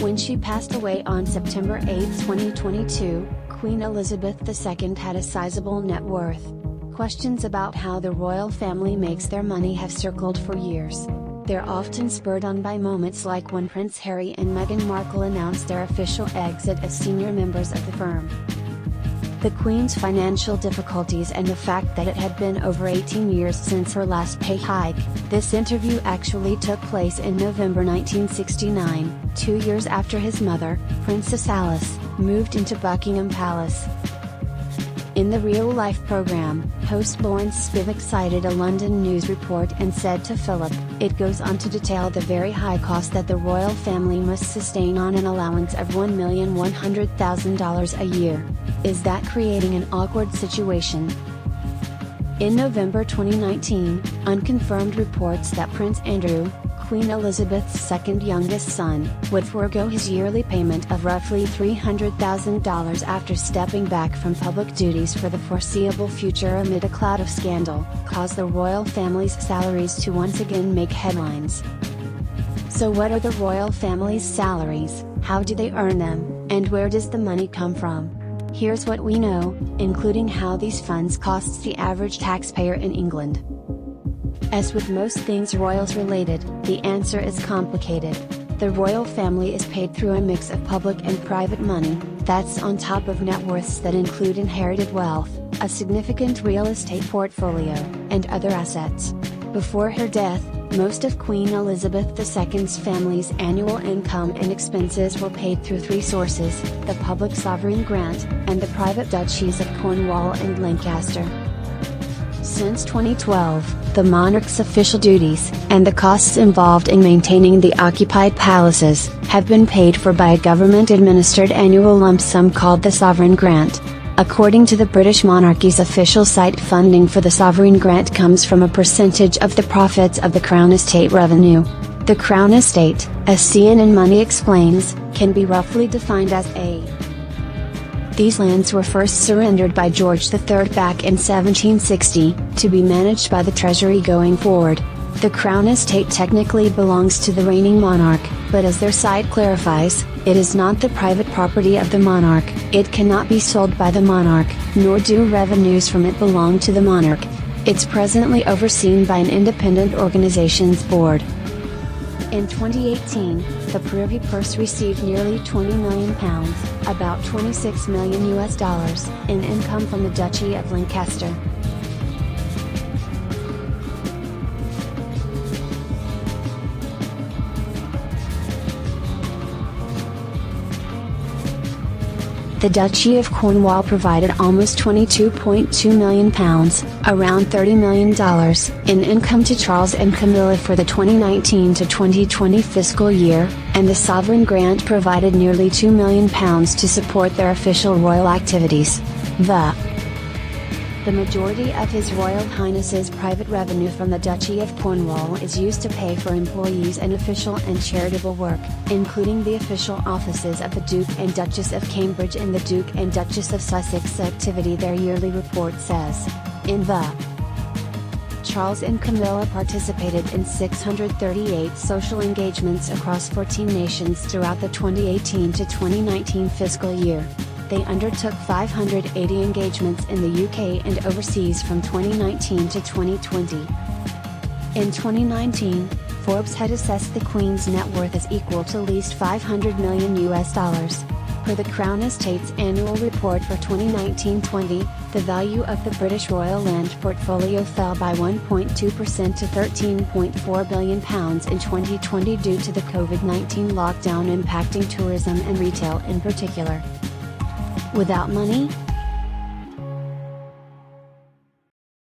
When she passed away on September 8, 2022, Queen Elizabeth II had a sizable net worth. Questions about how the royal family makes their money have circled for years. They're often spurred on by moments like when Prince Harry and Meghan Markle announced their official exit as senior members of the firm. The Queen's financial difficulties and the fact that it had been over 18 years since her last pay hike. This interview actually took place in November 1969, 2 years after his mother, Princess Alice, moved into Buckingham Palace. In the real-life program, host Lawrence Spivak cited a London news report and said to Philip, it goes on to detail the very high cost that the royal family must sustain on an allowance of $1,100,000 a year. Is that creating an awkward situation? In November 2019, unconfirmed reports that Prince Andrew, Queen Elizabeth's second youngest son, would forego his yearly payment of roughly $300,000 after stepping back from public duties for the foreseeable future amid a cloud of scandal, caused the royal family's salaries to once again make headlines. So what are the royal family's salaries, how do they earn them, and where does the money come from? Here's what we know, including how these funds costs the average taxpayer in England. As with most things royals related, the answer is complicated. The royal family is paid through a mix of public and private money, that's on top of net worths that include inherited wealth, a significant real estate portfolio, and other assets. Before her death, most of Queen Elizabeth II's family's annual income and expenses were paid through three sources: the public sovereign grant, and the private duchies of Cornwall and Lancaster. Since 2012, the monarch's official duties, and the costs involved in maintaining the occupied palaces, have been paid for by a government-administered annual lump sum called the Sovereign Grant. According to the British monarchy's official site, funding for the Sovereign Grant comes from a percentage of the profits of the Crown Estate revenue. The Crown Estate, as CNN Money explains, can be roughly defined as These lands were first surrendered by George III back in 1760, to be managed by the Treasury going forward. The Crown Estate technically belongs to the reigning monarch, but as their site clarifies, it is not the private property of the monarch, it cannot be sold by the monarch, nor do revenues from it belong to the monarch. It's presently overseen by an independent organization's board. In 2018, the Privy Purse received nearly £20 million, about $26 million in income from the Duchy of Lancaster. The Duchy of Cornwall provided almost £22.2 million, around $30 million, in income to Charles and Camilla for the 2019 to 2020 fiscal year, and the Sovereign Grant provided nearly £2 million to support their official royal activities. The majority of His Royal Highness's private revenue from the Duchy of Cornwall is used to pay for employees and official and charitable work, including the official offices of the Duke and Duchess of Cambridge and the Duke and Duchess of Sussex activity, their yearly report says. Charles and Camilla participated in 638 social engagements across 14 nations throughout the 2018 to 2019 fiscal year. They undertook 580 engagements in the UK and overseas from 2019 to 2020. In 2019, Forbes had assessed the Queen's net worth as equal to at least $500 million. Per the Crown Estate's annual report for 2019-20, the value of the British royal land portfolio fell by 1.2% to £13.4 billion in 2020 due to the COVID-19 lockdown impacting tourism and retail in particular. Without money,